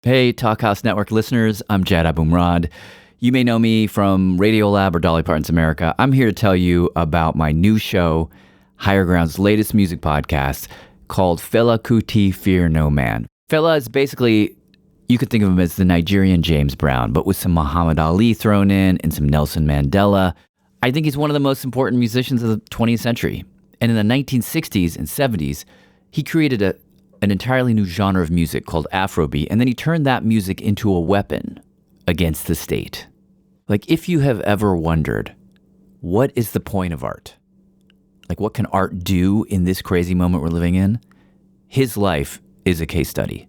Hey, Talkhouse Network listeners, I'm Jad Abumrad. You may know me from Radiolab or Dolly Parton's America. I'm here to tell you about my new show, Higher Ground's latest music podcast called Fela Kuti, Fear No Man. Fela is basically, you could think of him as the Nigerian James Brown, but with some Muhammad Ali thrown in and some Nelson Mandela. I think he's one of the most important musicians of the 20th century. And in the 1960s and 70s, he created an entirely new genre of music called Afrobeat, and then he turned that music into a weapon against the state. Like, if you have ever wondered, what is the point of art? Like, what can art do in this crazy moment we're living in? His life is a case study.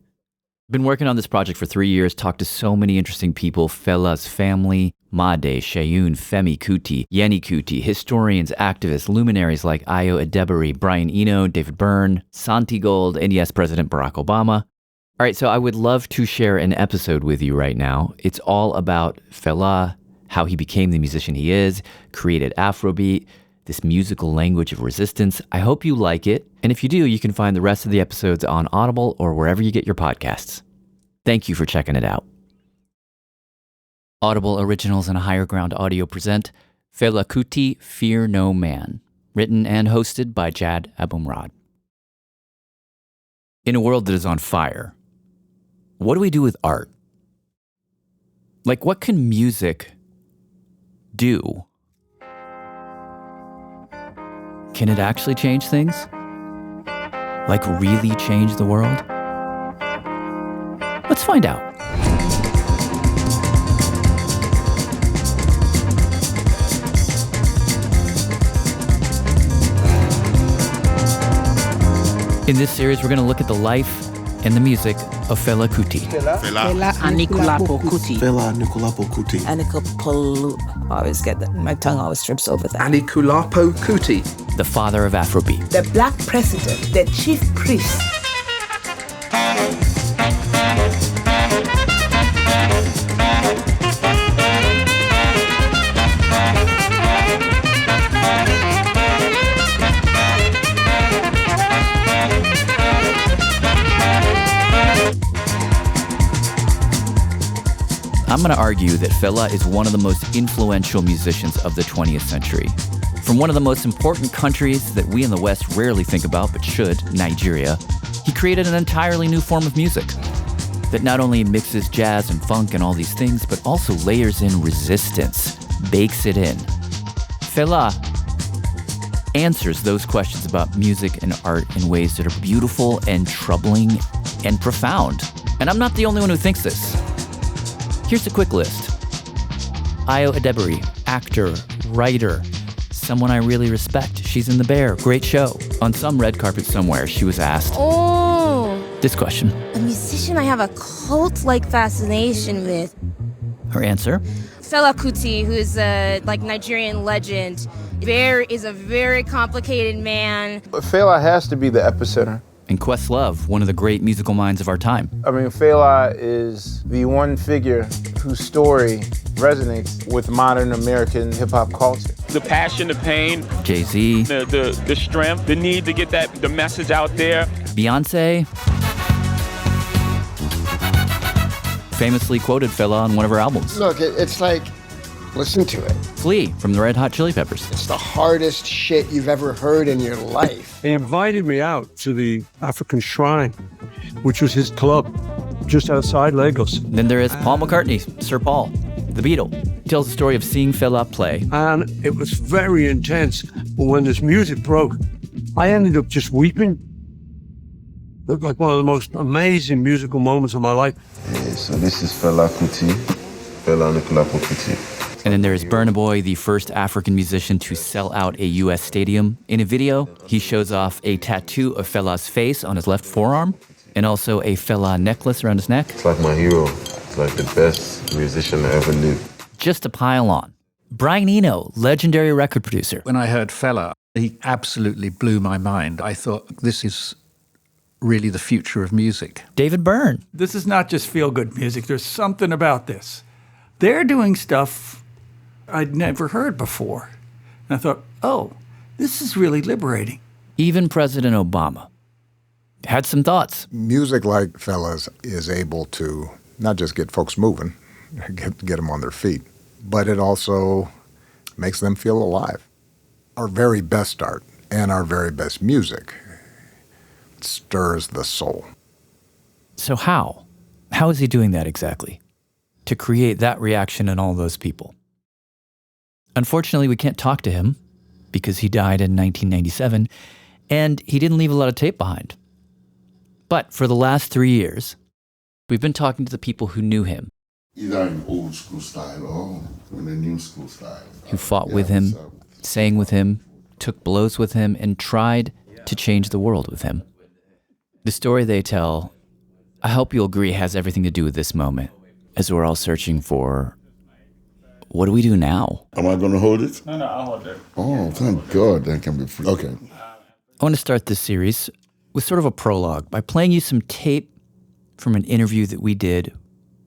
Been working on this project for 3 years, talked to so many interesting people, Fela's family, Made, Seun, Femi Kuti, Yeni Kuti, historians, activists, luminaries like Ayo Edebiri, Brian Eno, David Byrne, Santigold, and yes, President Barack Obama. All right, so I would love to share an episode with you right now. It's all about Fela, how he became the musician he is, created Afrobeat, this musical language of resistance. I hope you like it. And if you do, you can find the rest of the episodes on Audible or wherever you get your podcasts. Thank you for checking it out. Audible Originals and Higher Ground Audio present Fela Kuti, Fear No Man, written and hosted by Jad Abumrad. In a world that is on fire, what do we do with art? Like, what can music do? Can it actually change things? Like, really change the world? Let's find out. In this series, we're going to look at the life and the music of Fela Kuti. Fela Kuti. Fela Kuti. I always get that. My tongue always trips over that. Kuti. The father of Afrobeat. The black president, the chief priest. I'm going to argue that Fela is one of the most influential musicians of the 20th century. From one of the most important countries that we in the West rarely think about, but should, Nigeria, he created an entirely new form of music that not only mixes jazz and funk and all these things, but also layers in resistance, bakes it in. Fela answers those questions about music and art in ways that are beautiful and troubling and profound. And I'm not the only one who thinks this. Here's a quick list. Ayo Edebiri, actor, writer, someone I really respect. She's in The Bear, great show. On some red carpet somewhere, she was asked this question. A musician I have a cult-like fascination with. Her answer? Fela Kuti, who is a Nigerian legend. Is a very complicated man. Fela has to be the epicenter. And Questlove, one of the great musical minds of our time. I mean, Fela is the one figure whose story resonates with modern American hip-hop culture. The passion, the pain, Jay-Z, the strength, the need to get the message out there. Beyonce famously quoted Fela on one of her albums. Look, it's like, listen to it. Flea from the Red Hot Chili Peppers. It's the hardest shit you've ever heard in your life. He invited me out to the African Shrine, which was his club just outside Lagos. Then there is Paul McCartney, Sir Paul, the Beatle. He tells the story of seeing Fela play. And it was very intense. But when this music broke, I ended up just weeping. It looked like one of the most amazing musical moments of my life. Yeah, so this is Fela Kuti, Fela Kuti. And then there is Burna Boy, the first African musician to sell out a U.S. stadium. In a video, he shows off a tattoo of Fela's face on his left forearm, and also a Fela necklace around his neck. It's like my hero. It's like the best musician I ever knew. Just to pile on. Brian Eno, legendary record producer. When I heard Fela, he absolutely blew my mind. I thought, this is really the future of music. David Byrne. This is not just feel-good music. There's something about this. They're doing stuff I'd never heard before. And I thought, oh, this is really liberating. Even President Obama had some thoughts. Music like Fela's is able to not just get folks moving, get them on their feet, but it also makes them feel alive. Our very best art and our very best music stirs the soul. So how? How is he doing that exactly? To create that reaction in all those people? Unfortunately, we can't talk to him because he died in 1997 and he didn't leave a lot of tape behind. But for the last 3 years, we've been talking to the people who knew him. Either in old school style or in a new school style. Who fought with him, sang with him, took blows with him, and tried to change the world with him. The story they tell, I hope you'll agree, has everything to do with this moment, as we're all searching for, what do we do now? Am I going to hold it? No, I'll hold it. Oh, thank God, that can be free. Okay. I want to start this series with sort of a prologue by playing you some tape from an interview that we did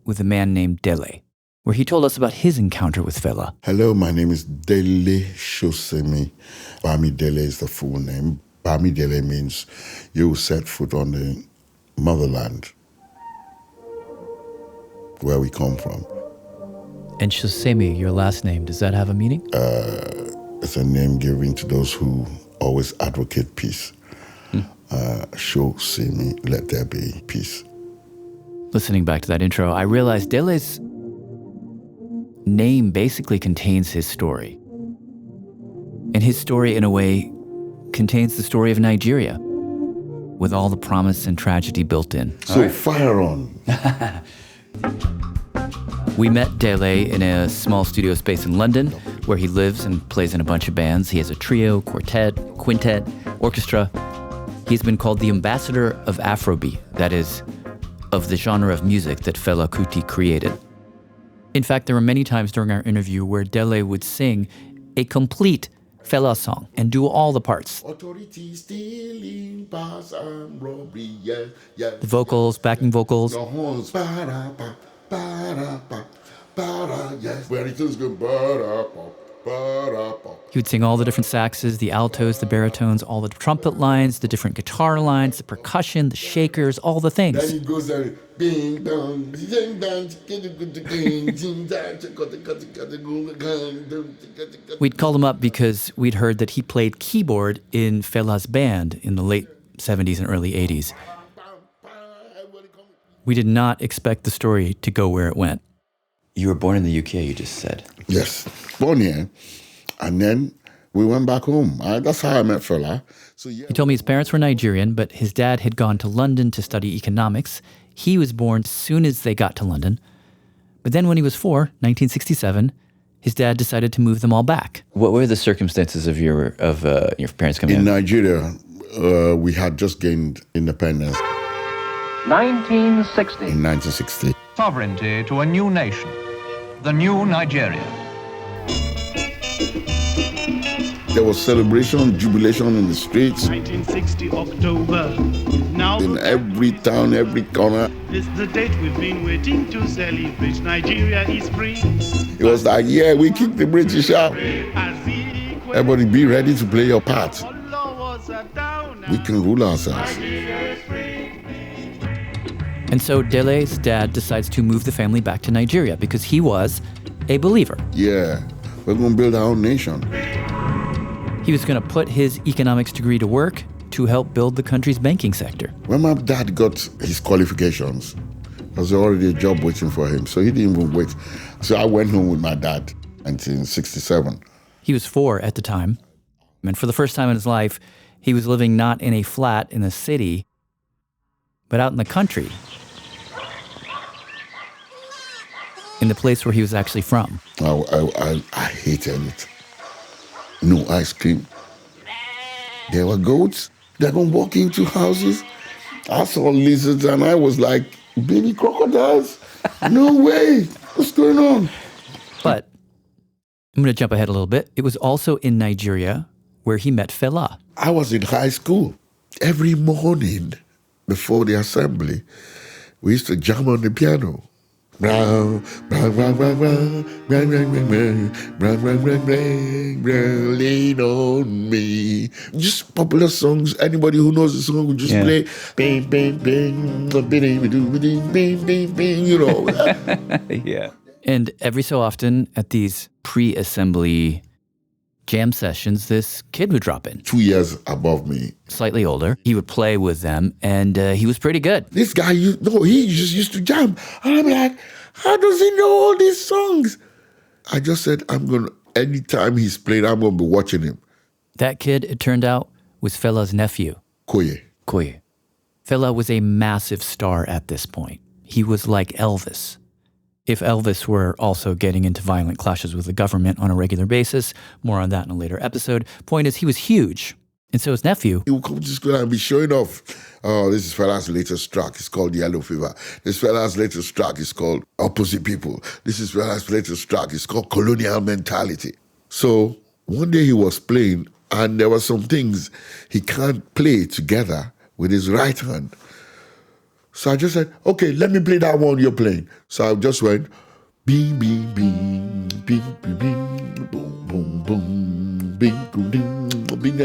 with a man named Dele, where he told us about his encounter with Fela. Hello, my name is Dele Shosemi. Bami Dele is the full name. Bami Dele means you set foot on the motherland, where we come from. And Shosemi, your last name, does that have a meaning? It's a name given to those who always advocate peace. Shosemi, let there be peace. Listening back to that intro, I realized Dele's name basically contains his story. And his story, in a way, contains the story of Nigeria, with all the promise and tragedy built in. So fire on. We met Dele in a small studio space in London, where he lives and plays in a bunch of bands. He has a trio, quartet, quintet, orchestra. He's been called the ambassador of Afrobeat, that is, of the genre of music that Fela Kuti created. In fact, there were many times during our interview where Dele would sing a complete Fela song and do all the parts. The vocals, backing vocals. The horns. Where it is good. He would sing all the different saxes, the altos, the baritones, all the trumpet lines, the different guitar lines, the percussion, the shakers, all the things. Then he goes there, bing dong, ding dong, We'd called him up because we'd heard that he played keyboard in Fela's band in the late 70s and early 80s. We did not expect the story to go where it went. You were born in the UK, you just said. Yes, born here. And then we went back home. That's how I met Fela. So, yeah. He told me his parents were Nigerian, but his dad had gone to London to study economics. He was born as soon as they got to London. But then when he was 4, 1967, his dad decided to move them all back. What were the circumstances of your parents coming in Nigeria, we had just gained independence. 1960. In 1960. Sovereignty to a new nation, the new Nigeria. There was celebration, jubilation in the streets. 1960 October. Now in every town, every corner. This is the date we've been waiting to celebrate. Nigeria is free. It was like, yeah, we kicked the British out. Everybody be ready to play your part. We can rule ourselves. And so Dele's dad decides to move the family back to Nigeria because he was a believer. Yeah, we're going to build our own nation. He was going to put his economics degree to work to help build the country's banking sector. When my dad got his qualifications, there was already a job waiting for him, so he didn't even wait. So I went home with my dad in 1967. He was 4 at the time, and for the first time in his life, he was living not in a flat in the city, but out in the country, in the place where he was actually from. I hated it. No ice cream. There were goats that would walk into houses. I saw lizards and I was like, baby crocodiles? No way. What's going on? But I'm going to jump ahead a little bit. It was also in Nigeria where he met Fela. I was in high school. Every morning before the assembly, we used to jam on the piano. Lean on me. Just popular songs. Anybody who knows the song will just play bing, bing, bing, bing, bing, bing, bing, you know. Yeah. And every so often at these pre-assembly jam sessions, this kid would drop in. 2 years above me. Slightly older. He would play with them, and he was pretty good. This guy, he just used to jam. And I'm like, how does he know all these songs? I just said, anytime he's playing, I'm going to be watching him. That kid, it turned out, was Fela's nephew. Koye. Fela was a massive star at this point. He was like Elvis. If Elvis were also getting into violent clashes with the government on a regular basis, more on that in a later episode. Point is, he was huge. And so his nephew... He would come to school and be showing off. Oh, this is Fela's latest track. It's called Yellow Fever. This Fela's latest track is called Opposite People. This is Fela's latest track. It's called Colonial Mentality. So one day he was playing, and there were some things he can't play together with his right hand. So I just said, okay, let me play that one you're playing. So I just went, bing, bing, bing, bing, bing, bing, boom, boom, boom, bing, boom, bing, bing, bing,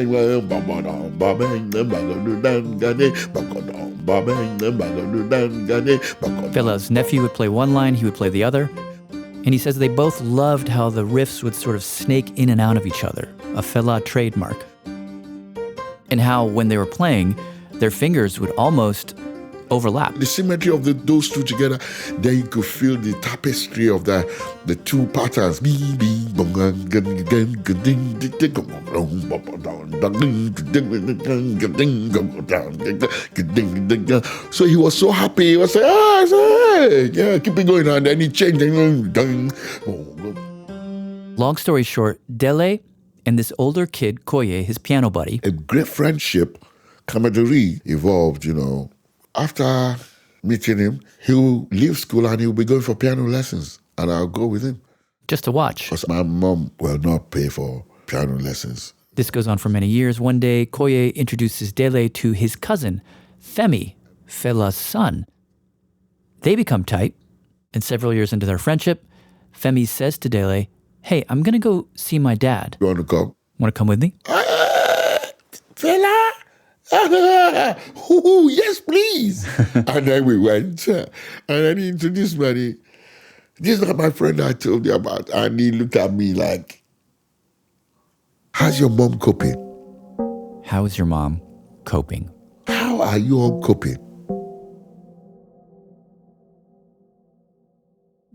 Fela's nephew would play one line, he would play the other. And he says they both loved how the riffs would sort of snake in and out of each other, a Fela trademark. And how when they were playing, their fingers would almost overlap. The symmetry of those two together, then you could feel the tapestry of the two patterns. So he was so happy. He was like, yeah, keep it going. And then he changed. Long story short, Dele and this older kid, Koye, his piano buddy. A great friendship, camaraderie evolved, After meeting him, he'll leave school and he'll be going for piano lessons. And I'll go with him. Just to watch. Because my mom will not pay for piano lessons. This goes on for many years. One day, Koye introduces Dele to his cousin, Femi, Fela's son. They become tight. And several years into their friendship, Femi says to Dele, hey, I'm going to go see my dad. You want to come? Want to come with me? Fela? Yes, please. And then we went, and then he introduced me. This is not my friend I told you about. And he looked at me like, how's your mom coping? How is your mom coping? How are you all coping?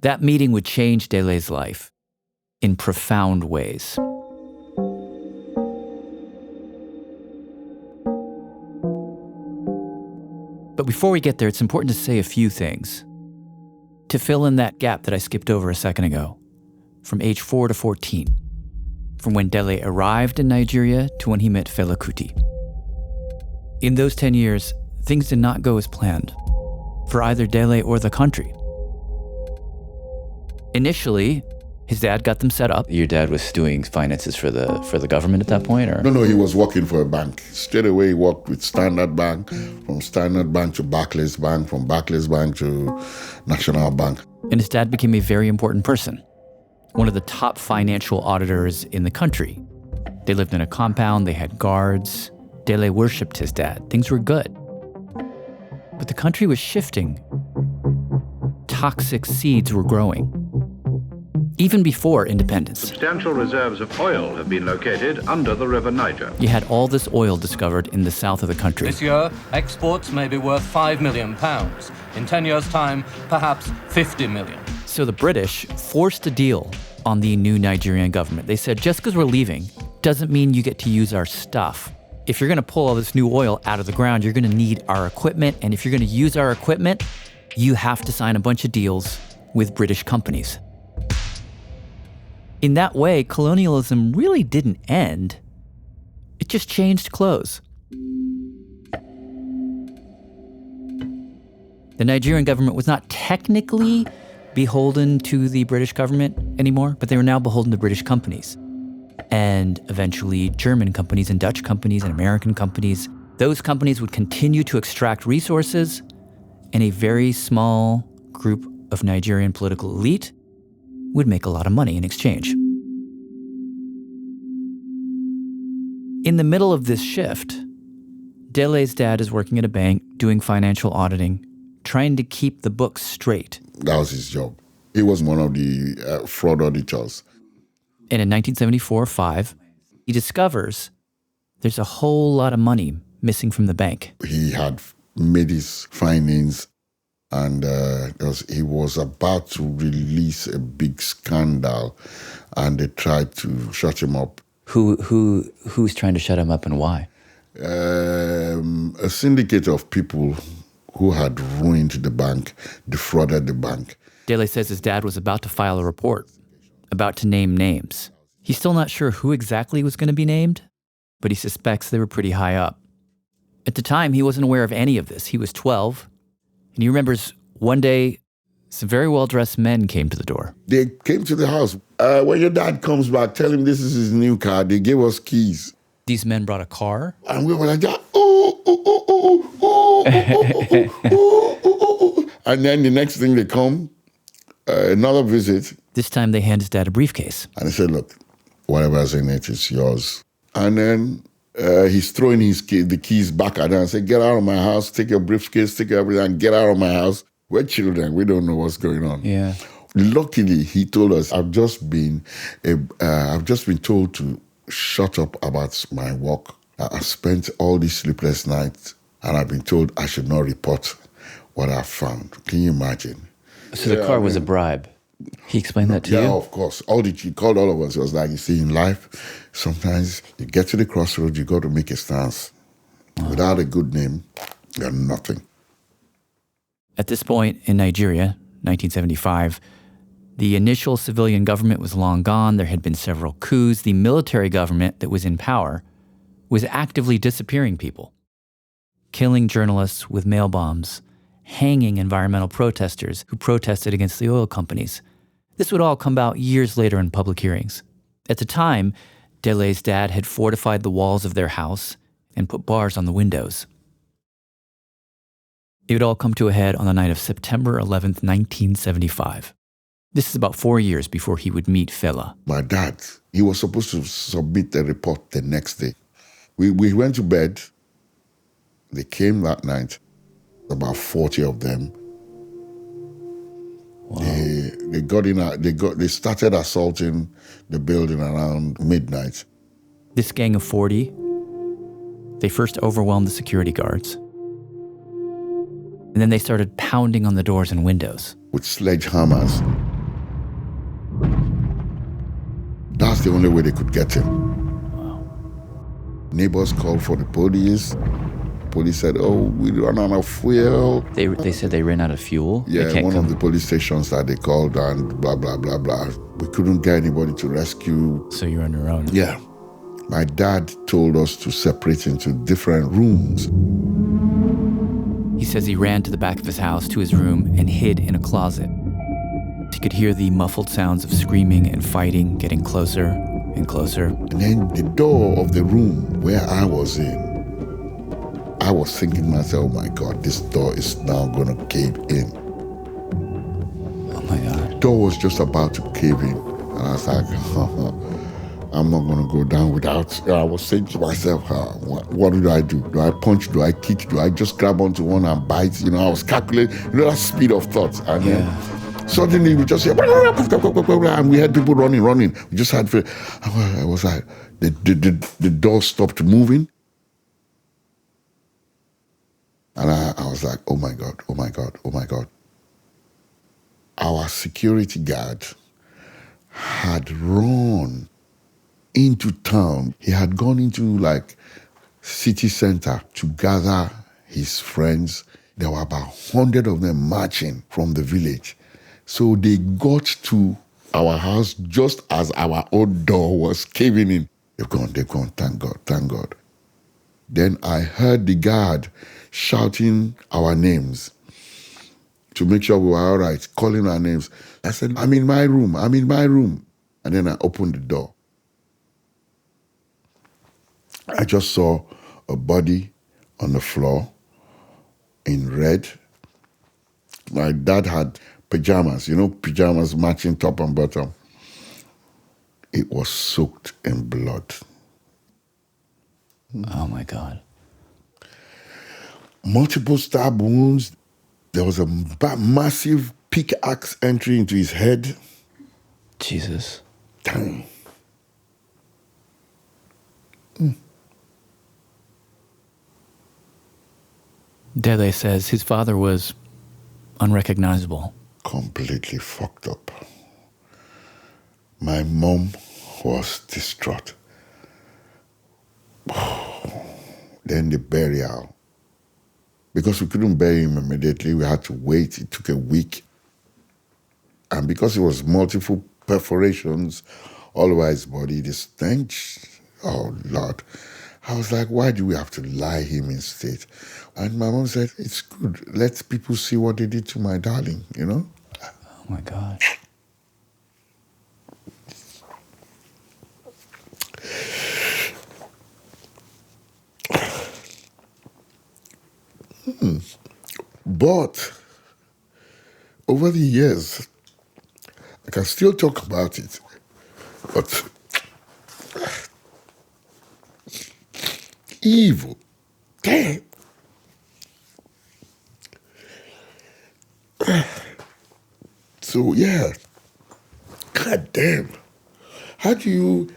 That meeting would change Dele's life in profound ways. But before we get there, it's important to say a few things to fill in that gap that I skipped over a second ago, from age 4 to 14, from when Dele arrived in Nigeria to when he met Fela Kuti. In those 10 years, things did not go as planned for either Dele or the country. Initially, his dad got them set up. Your dad was doing finances for the government at that point, or? No, he was working for a bank. Straight away, he worked with Standard Bank, from Standard Bank to Barclays Bank, from Barclays Bank to National Bank. And his dad became a very important person, one of the top financial auditors in the country. They lived in a compound, they had guards. Dele worshipped his dad. Things were good. But the country was shifting. Toxic seeds were growing. Even before independence. Substantial reserves of oil have been located under the River Niger. You had all this oil discovered in the south of the country. This year, exports may be worth £5 million. In 10 years' time, perhaps 50 million. So the British forced a deal on the new Nigerian government. They said, just because we're leaving doesn't mean you get to use our stuff. If you're going to pull all this new oil out of the ground, you're going to need our equipment. And if you're going to use our equipment, you have to sign a bunch of deals with British companies. In that way, colonialism really didn't end. It just changed clothes. The Nigerian government was not technically beholden to the British government anymore, but they were now beholden to British companies. And eventually German companies and Dutch companies and American companies. Those companies would continue to extract resources, and a very small group of Nigerian political elite would make a lot of money in exchange. In the middle of this shift, Dele's dad is working at a bank, doing financial auditing, trying to keep the books straight. That was his job. He was one of the fraud auditors. And in 1974-5, he discovers there's a whole lot of money missing from the bank. He had made his findings, and he was about to release a big scandal, and they tried to shut him up. Who's trying to shut him up, and why? A syndicate of people who had ruined the bank, defrauded the bank. Dele says his dad was about to file a report, about to name names. He's still not sure who exactly was going to be named, but he suspects they were pretty high up. At the time, he wasn't aware of any of this. He was 12, and he remembers one day, some very well-dressed men came to the door. They came to the house. When your dad comes back, tell him this is his new car. They gave us keys. These men brought a car? And we were like, ooh. And then the next thing they come, another visit. This time they hand his dad a briefcase. And he said, look, whatever's in it is yours. And then he's throwing the keys back at her and said, get out of my house, take your briefcase, take everything, and get out of my house. We're children. We don't know what's going on. Yeah. Luckily, he told us, I've just been told to shut up about my work. I spent all these sleepless nights, and I've been told I should not report what I found. Can you imagine? So the car was a bribe. He explained that to you? Yeah, of course. He called all of us. It was like, you see, in life, sometimes you get to the crossroads, you got to make a stance. Without a good name, you're nothing. At this point in Nigeria, 1975, the initial civilian government was long gone. There had been several coups. The military government that was in power was actively disappearing people, killing journalists with mail bombs, hanging environmental protesters who protested against the oil companies. This would all come out years later in public hearings. At the time, Dele's dad had fortified the walls of their house and put bars on the windows. It would all come to a head on the night of September 11th, 1975. This is about 4 years before he would meet Fela. My dad, he was supposed to submit a report the next day. We went to bed. They came that night, about 40 of them. Wow. They got in. They started assaulting the building around midnight. This gang of 40, they first overwhelmed the security guards. And then they started pounding on the doors and windows. With sledgehammers. That's the only way they could get him. Wow. Neighbors called for the police. Police said, we ran out of fuel. They said they ran out of fuel? Yeah, one of the police stations that they called and blah, blah, blah, blah. We couldn't get anybody to rescue. So you're on your own? Yeah. My dad told us to separate into different rooms. He says he ran to the back of his house to his room and hid in a closet. He could hear the muffled sounds of screaming and fighting getting closer and closer. And then the door of the room where I was in, I was thinking to myself, oh my God, this door is now going to cave in. Oh my God. The door was just about to cave in. And I was like, I'm not going to go down without. I was saying to myself, what do? Do I punch? Do I kick? Do I just grab onto one and bite? I was calculating, that speed of thought. And then suddenly we just hear, and we had people running. We just had, I was like, the door stopped moving. And I was like, oh my God. Our security guard had run into town. He had gone into city center to gather his friends. There were about 100 of them marching from the village. So they got to our house just as our own door was caving in. They've gone, thank God. Then I heard the guard shouting our names to make sure we were all right, calling our names. I said, I'm in my room. And then I opened the door. I just saw a body on the floor in red. My dad had pajamas, pajamas matching top and bottom. It was soaked in blood. Oh my God. Multiple stab wounds. There was a massive pickaxe entry into his head. Jesus. Damn. Dele says his father was unrecognizable. Completely fucked up. My mom was distraught. Then the burial. Because we couldn't bury him immediately, we had to wait. It took a week. And because it was multiple perforations all over his body, the stench, oh Lord. I was like, why do we have to lie him instead? And my mom said, it's good. Let people see what they did to my darling, Oh my God. But over the years, I can still talk about it. But evil. Damn. So yeah. God damn. How do you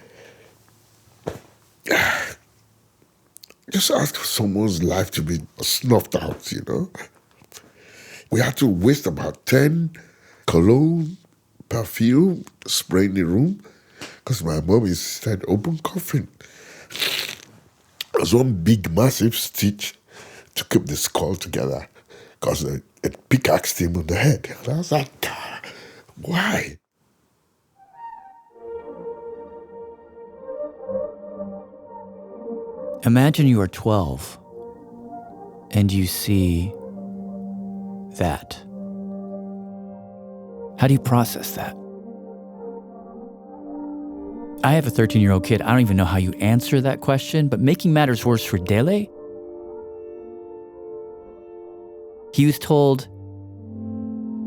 just ask for someone's life to be snuffed out, We had to waste about 10 cologne, perfume, spray in the room, because my mom said, open coffin. There was one big, massive stitch to keep the skull together, because it pickaxed him on the head. And I was like, God, why? Imagine you are 12 and you see that. How do you process that? I have a 13-year-old kid. I don't even know how you answer that question, but making matters worse for Dele, he was told,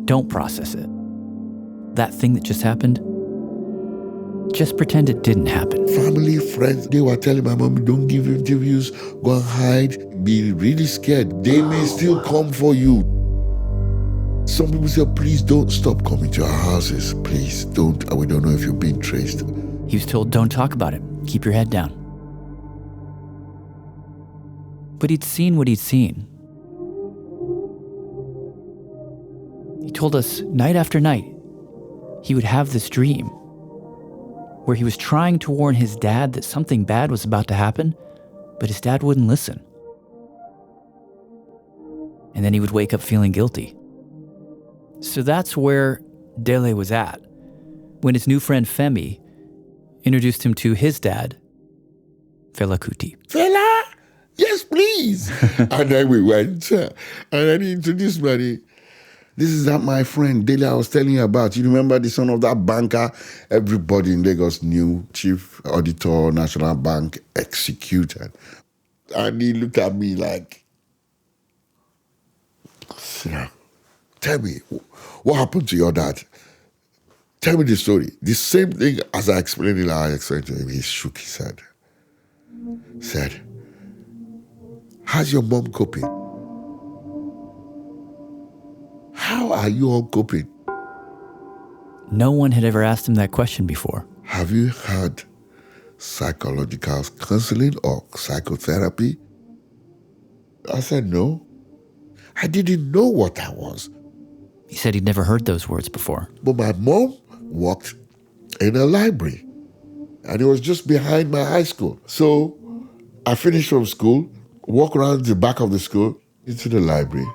don't process it. That thing that just happened, just pretend it didn't happen. Family, friends, they were telling my mom, don't give interviews, go and hide, be really scared. They may still come for you. Some people say, please don't stop coming to our houses. Please don't. We don't know if you're being traced. He was told, don't talk about it. Keep your head down. But he'd seen what he'd seen. He told us night after night, he would have this dream where he was trying to warn his dad that something bad was about to happen, but his dad wouldn't listen. And then he would wake up feeling guilty. So that's where Dele was at when his new friend Femi introduced him to his dad, Fela Kuti. Fela? Yes, please. And then we went, and then he introduced me. This is that my friend Dele I was telling you about. You remember the son of that banker? Everybody in Lagos knew, chief auditor, National Bank, executed. And he looked at me like, tell me, what happened to your dad? Tell me the story. The same thing as I explained it, I explained to him. He shook his head. Said, how's your mom coping? How are you all coping? No one had ever asked him that question before. Have you had psychological counseling or psychotherapy? I said, no. I didn't know what that was. He said he'd never heard those words before. But my mom worked in a library, and it was just behind my high school. So I finished from school, walk around the back of the school into the library.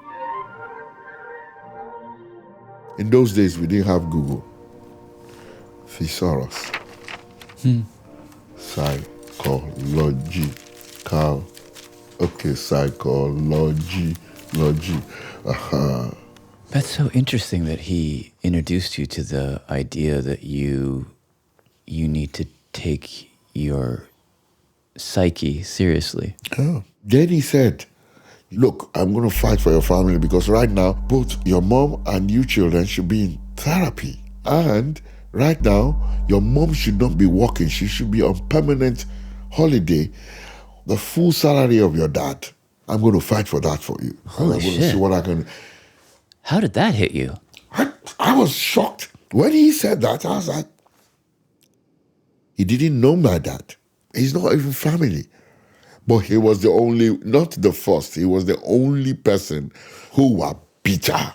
In those days, we didn't have Google. Thesaurus. Psychology. Okay, psychology. Logy. That's so interesting that he introduced you to the idea that you need to take your psyche seriously. Oh. Then he said, look, I'm going to fight for your family because right now, both your mom and you children should be in therapy. And right now, your mom should not be working. She should be on permanent holiday. The full salary of your dad. I'm going to fight for that for you. Holy I'm going shit. to see what I can. How did that hit you? I was shocked. When he said that, I was like, he didn't know my dad. He's not even family. But he was the only, not the first, he was the only person who was bitter.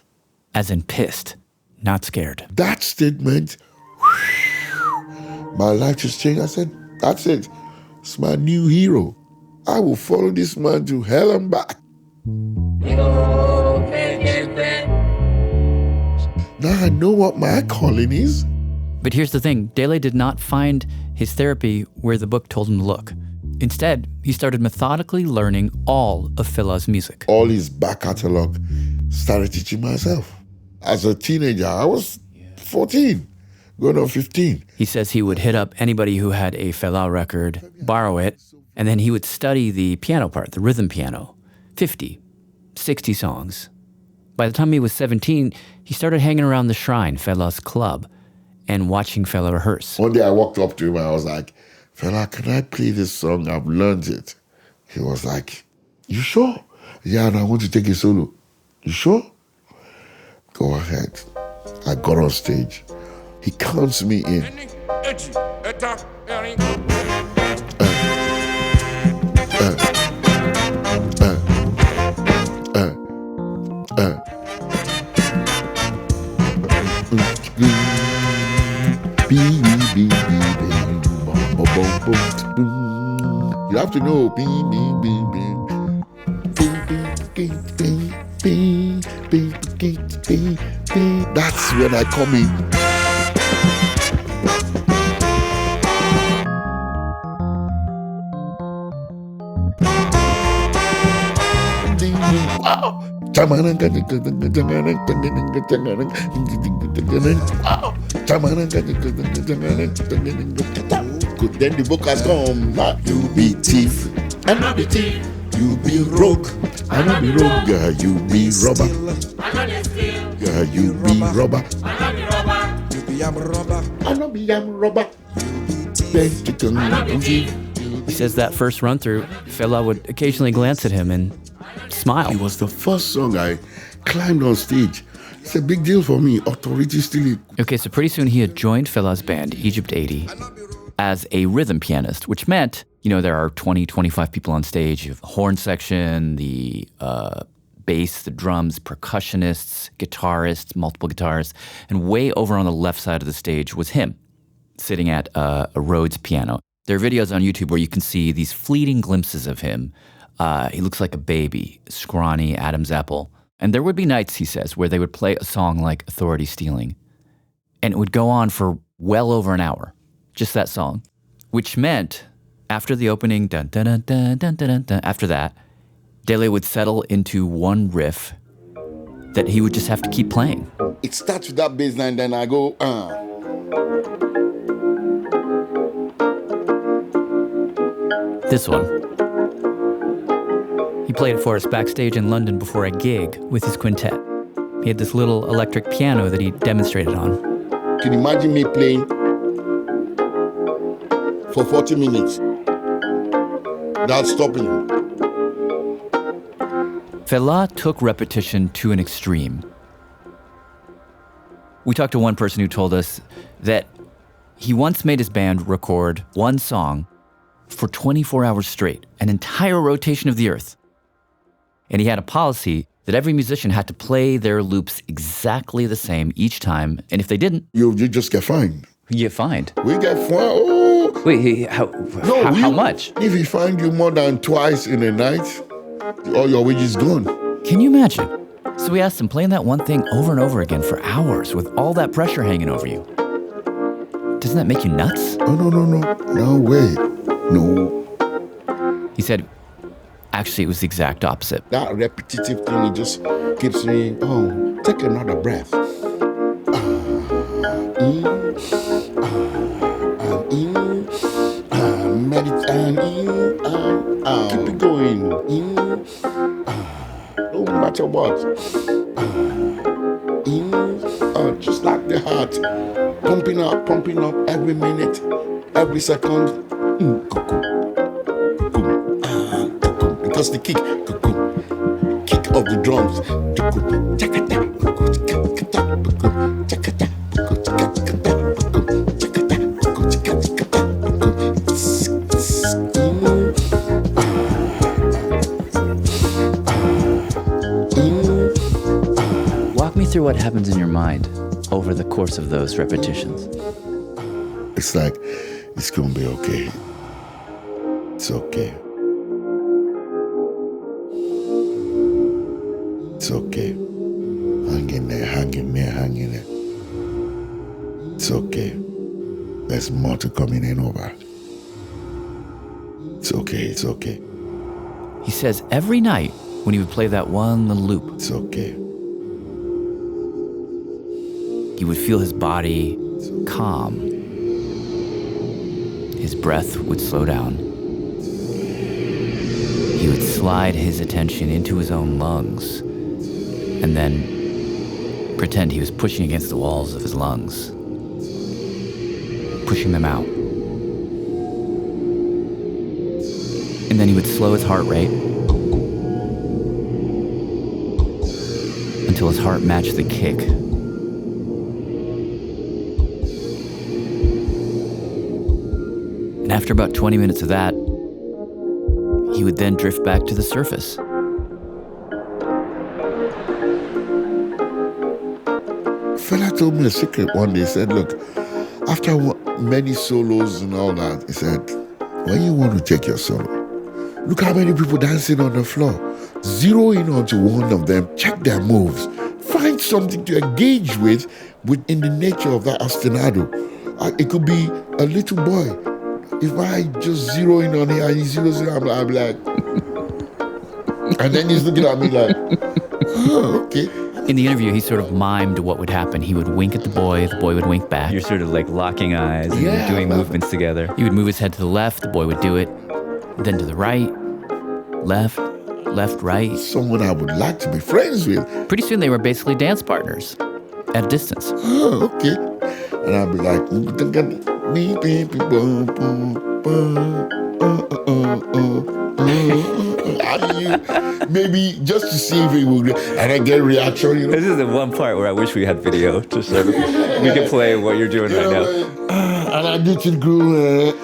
As in pissed, not scared. That statement, my life just changed. I said, that's it. It's my new hero. I will follow this man to hell and back. Now I know what my calling is. But here's the thing, Dele did not find his therapy where the book told him to look. Instead, he started methodically learning all of Fela's music. All his back catalog started teaching myself. As a teenager, I was 14, going on 15. He says he would hit up anybody who had a Fela record, borrow it, and then he would study the piano part, the rhythm piano, 50, 60 songs. By the time he was 17, he started hanging around the Shrine, Fela's club, and watching Fela rehearse. One day I walked up to him and I was like, Fela, can I play this song? I've learned it. He was like, you sure? Yeah, and I want to take a solo. You sure? Go ahead. I got on stage. He counts me in. You have to know. That's when I come in. Then the book has come. You be thief, and I be thief. You be rogue, and I be rogue. Yeah, you be robber. Yeah, you be robber. You be am robber. And I be am robber. He says that first run through, Fela would occasionally glance at him and smile. It was the first song I climbed on stage. It's a big deal for me. Authority still. Okay, so pretty soon he had joined Fela's band, Egypt 80, as a rhythm pianist, which meant, there are 20, 25 people on stage. You have the horn section, the bass, the drums, percussionists, guitarists, multiple guitarists. And way over on the left side of the stage was him, sitting at a Rhodes piano. There are videos on YouTube where you can see these fleeting glimpses of him. He looks like a baby, scrawny Adam's apple. And there would be nights, he says, where they would play a song like Authority Stealing. And it would go on for well over an hour. Just that song, which meant after the opening, dun, dun, dun, dun, dun, dun, dun, after that, Dele would settle into one riff that he would just have to keep playing. It starts with that bass line, then I go, This one. He played it for us backstage in London before a gig with his quintet. He had this little electric piano that he demonstrated on. Can you imagine me playing for 40 minutes without stopping? Fela took repetition to an extreme. We talked to one person who told us that he once made his band record one song for 24 hours straight, an entire rotation of the earth. And he had a policy that every musician had to play their loops exactly the same each time, and if they didn't... You just get fined. You get fined? We get fined. Oh. Wait, how much? If he find you more than twice in a night, all your wages gone. Can you imagine? So we asked him, playing that one thing over and over again for hours with all that pressure hanging over you. Doesn't that make you nuts? Oh, no. No way. No. He said, actually, it was the exact opposite. That repetitive thing, it just keeps me, take another breath. Meditate, keep it going. matter what. Just like the heart, pumping up every minute, every second. Because the kick of the drums. Walk me through what happens in your mind over the course of those repetitions. It's like, it's gonna be okay. It's okay. It's okay. Hang in there, hang in there, hang in there. It's okay. There's more to coming in over. It's okay, it's okay. He says every night when he would play that one little loop, it's okay, he would feel his body calm. His breath would slow down. He would slide his attention into his own lungs and then pretend he was pushing against the walls of his lungs, pushing them out. And then he would slow his heart rate until his heart matched the kick. And after about 20 minutes of that, he would then drift back to the surface. Fela told me a secret one day. He said, look, after many solos and all that, he said, when you want to take your solo, look how many people dancing on the floor. Zero in onto one of them, check their moves. Find something to engage with in the nature of that ostinado. It could be a little boy. If I just zero in on him and he zeroes in, I'm like, and then he's looking at me like, oh, okay. In the interview, he sort of mimed what would happen. He would wink at the boy would wink back. You're sort of like locking eyes and doing movements together. He would move his head to the left, the boy would do it. Then to the right, left, right. Someone I would like to be friends with. Pretty soon they were basically dance partners at a distance. Oh, okay. And I'd be like, maybe just to see if it would, and I get a reaction, you know. This is the one part where I wish we had video to sort of, we can play what you're doing right now. And I do to the groove.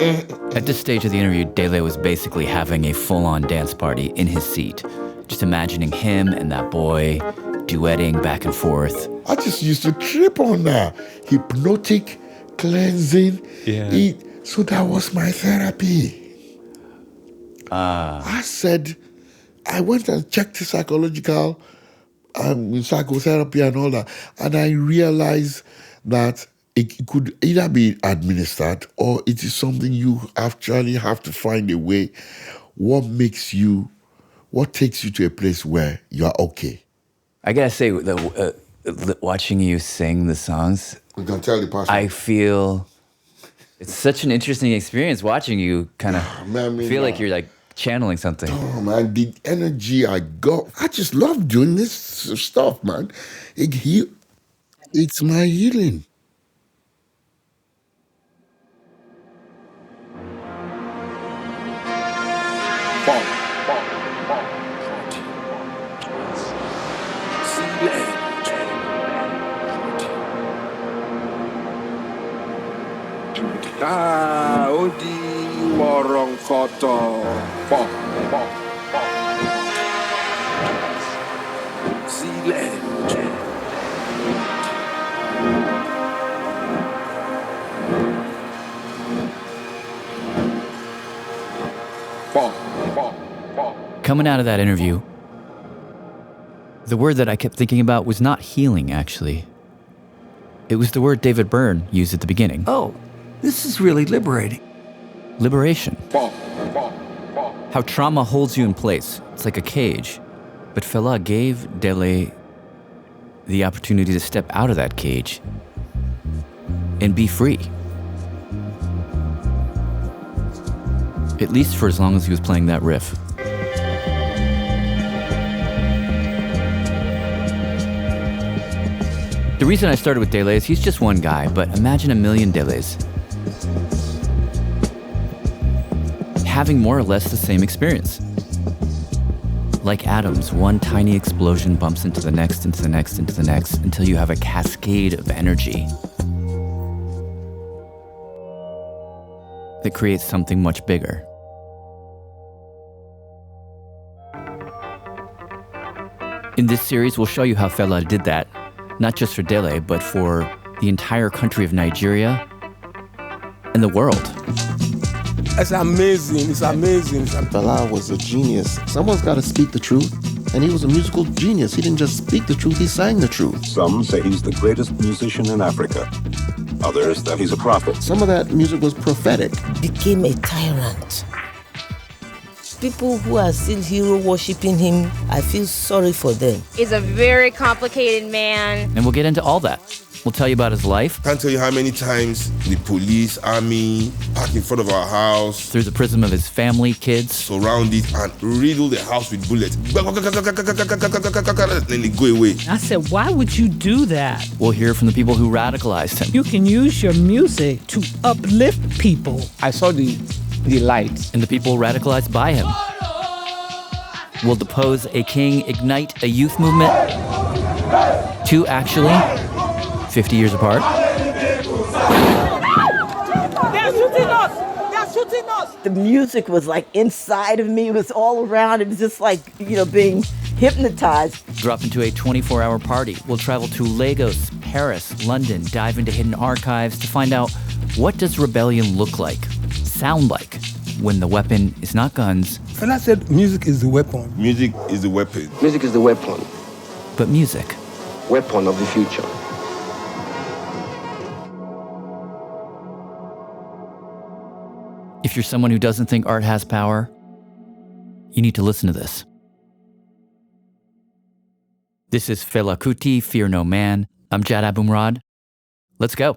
At this stage of the interview, Dele was basically having a full-on dance party in his seat, just imagining him and that boy duetting back and forth. I just used to trip on that. Hypnotic, cleansing. Yeah. So that was my therapy. I said, I went and checked the psychological psychotherapy and all that, and I realized that it could either be administered or it is something you actually have to find a way. What takes you to a place where you're okay? I gotta say, watching you sing the songs, you can tell the passion. I feel it's such an interesting experience watching you kind of feel like you're like channeling something. Oh man, the energy I got. I just love doing this stuff, man. It's my healing. Odi morong koto Coming out of that interview, the word that I kept thinking about was not healing, actually. It was the word David Byrne used at the beginning. Oh, this is really liberating. Liberation. How trauma holds you in place. It's like a cage. But Fela gave Dele the opportunity to step out of that cage and be free. At least for as long as he was playing that riff. The reason I started with Dele is he's just one guy, but imagine a million Deles having more or less the same experience. Like atoms, one tiny explosion bumps into the next, into the next, into the next, until you have a cascade of energy that creates something much bigger. In this series, we'll show you how Fela did that, not just for Dele, but for the entire country of Nigeria and the world. It's amazing. It's amazing. Fela was a genius. Someone's got to speak the truth. And he was a musical genius. He didn't just speak the truth, he sang the truth. Some say he's the greatest musician in Africa. Others that he's a prophet. Some of that music was prophetic. Became a tyrant. People who are still hero worshipping him, I feel sorry for them. He's a very complicated man. And we'll get into all that. We'll tell you about his life. Can't tell you how many times the police, army, park in front of our house. Through the prism of his family, kids. Surround it and riddle the house with bullets. Then they go away. I said, why would you do that? We'll hear from the people who radicalized him. You can use your music to uplift people. I saw the light. And the people radicalized by him. We'll depose a king, ignite a youth movement. Two, actually, 50 years apart. They're shooting us! They're shooting us! The music was like inside of me. It was all around. It was just like, being hypnotized. Drop into a 24-hour party. We'll travel to Lagos, Paris, London, dive into hidden archives to find out what does rebellion look like, sound like, when the weapon is not guns. Fela said music is the weapon. Music is the weapon. Music is the weapon. But music. Weapon of the future. If you're someone who doesn't think art has power, you need to listen to this. This is Fela Kuti, Fear No Man. I'm Jad Abumrad. Let's go.